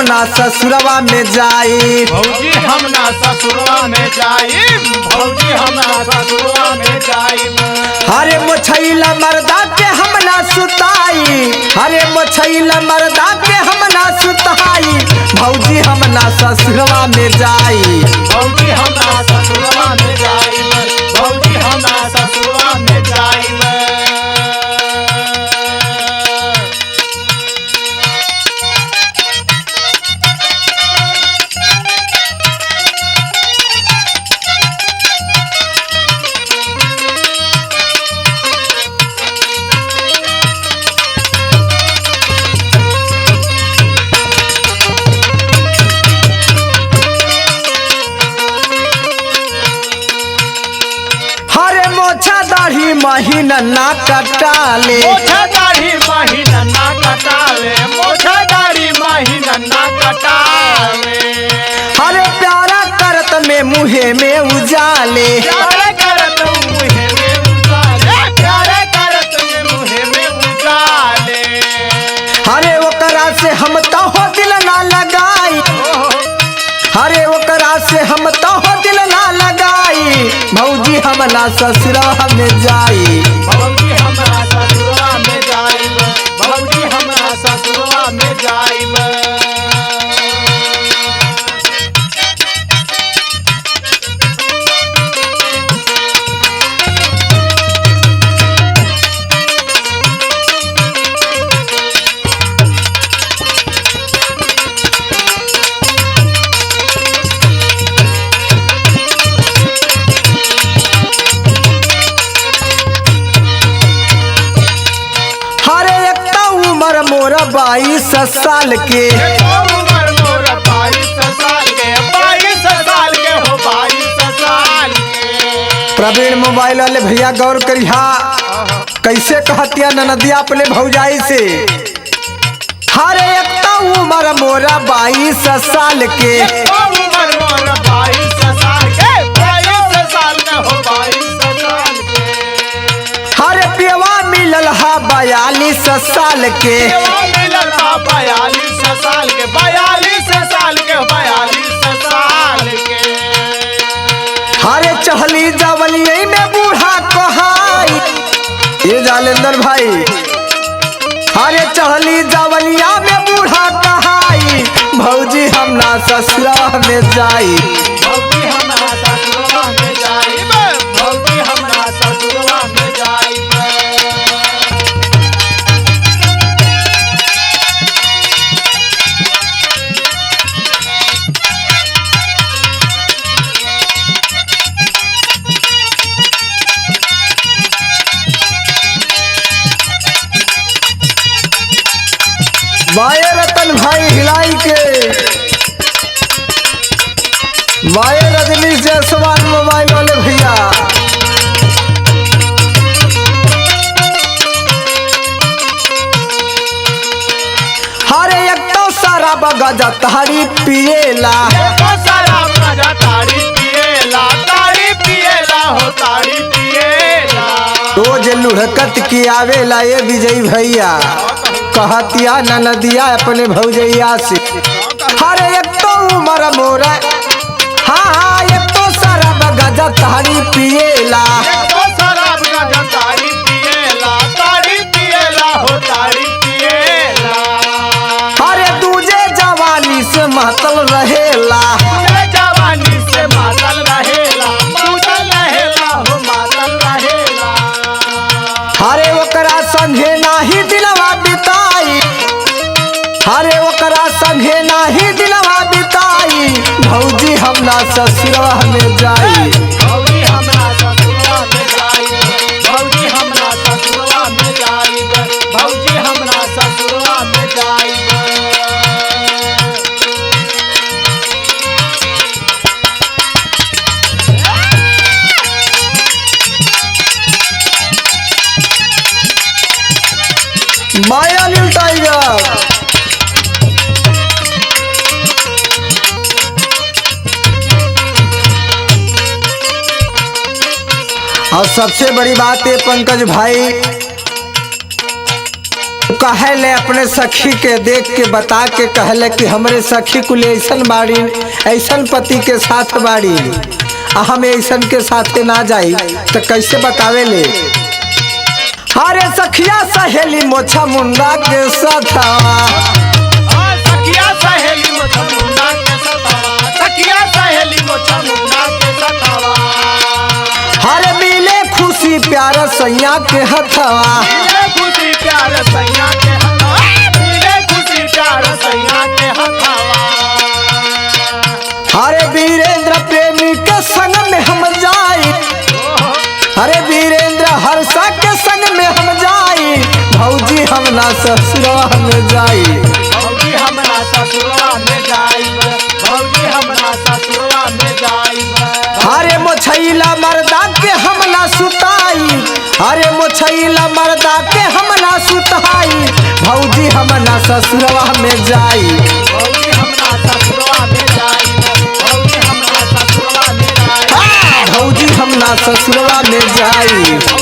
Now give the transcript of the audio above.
ना ससुरवा में जाई, भौजी हम ना ससुरवा में जाई, भौजी हम ना ससुरवा में जाई। हरे मोछैला मर्दा के हम ना सुताई, हरे मोछैला मर्दा के हम ना सुताई, भौजी हम ना ससुरवा में जाई, भौजी हम ना ससुरवा में जाई, भौजी हम ना ससुरवा में जाई। दाढ़ी महीना ना कटाले, मोछा दाढ़ी महीना ना कटाले, मोछा दाढ़ी महीना ना कटाले। हरे प्यारा करत में मुहे में उजाले, प्यारे करत मुहे में उजाले, प्यारे करत मुहे में उजाले। हरे ओकरा से हम तो हो दिल ना लगाई, हरे ओकरा से हम तो हो दिल ना लगाई, भौजी हम ना ससुरवा में जाई, भौजी हम ना ससुरवा में जाई, भौजी हम ना ससुरवा में जाई। मोरा 22 साल के, उम्र मोरा 22 साल के, 22 साल के हो, 22 साल के। प्रवीण मोबाइल वाले भैया गौर करिहा कैसे कहतिया ननदिया अपने भौजाई से। हरे एक तो उम्र मोरा 22 साल के, उम्र मोरा 22 साल के, 22 साल के हो, 22 साल के। हरे पियवा मिलल हा 42 साल के, मिलल हा 42 साल के, 42 साल के, 42 साल के। हरे चहली जवनिया में बूढ़ा कहाई, ये जालेंदर भाई, हरे चढ़ली जवनिया में बूढ़ा कहाई, भौजी हम ना ससुरवा में जाई, भौजी हम ना ससुरवा में जाई, भौजी हम ना ससुरवा में जाई। बाये रतन भाई हिलाई के, बाये रजनीश जायसवाल मोबाइल वाले भैया, हरे एक तो सारा बगजा तारी पिएला, शराब गजा ताड़ी पिएला, ताड़ी पिएला हो, ताड़ी पिएला। रोज लुढ़कत की आवेला ये विजय भैया, कहतिया ननदिया अपने भौजैया से। हरे एक तो उम्र मोरा, हाँ एक तो सारा बगजा तारी पिएला, शराब गजा ताड़ी पिएला, ताड़ी पिएला हो, ताड़ी पिएला। हरे दूजे जवानी से महतल रहेला, जवानी से मातल रहेला, मातल रहेला हो, मातल रहेला। हरे ओकरा संगे नाही दिलवा बिताई, हरे ओकरा संगे नाही दिलवा बिताई, भौजी हम ना ससुरवा में जाई, भौजी हम ना ससुरवा में जाई, भौजी हम ना ससुरवा में जाई, भौजी हम ना ससुरवा में जाई। माया लील टाइगर, और सबसे बड़ी बात है पंकज भाई, कहले अपने सखी के देख के बता के कहले कि हमरे सखी कुल ऐसन बाड़ी, ऐसन पति के साथ बाड़ी, हम ऐसन के साथे ना जाई तो कैसे बतावे ले। अरे सखिया सहेली मोछा मुंडा के सथवा, सखिया सहेली मोछा मुंडा के सथवा, सखिया सहेली मोछा मुंडा के सथवा। हरे मिले खुशी प्यार सैया के हथवा, मिले खुशी प्यार सैया के हथवा, मिले खुशी प्यार सैया के हथवा। हरे वीरेंद्र प्रेमी के संग में हम जाई, हरे वीरेंद्र हर्षा के संग में हम जाई, भौजी हम ना ससुरवा में जाई, भौजी हमरा ससुरवा में जाइब, भौजी हमरा ससुरवा में जाइब। हरे मोछैला मर्दा के हम ना सुताई, हरे मोछैला मर्दा के हम ना सुताई, भौजी हम ना ससुरवा में जाई, भौजी हमरा ससुरवा में जाइब, भौजी हमरा ससुरवा में जाइब। भौजी हम ना ससुरवा में जाई।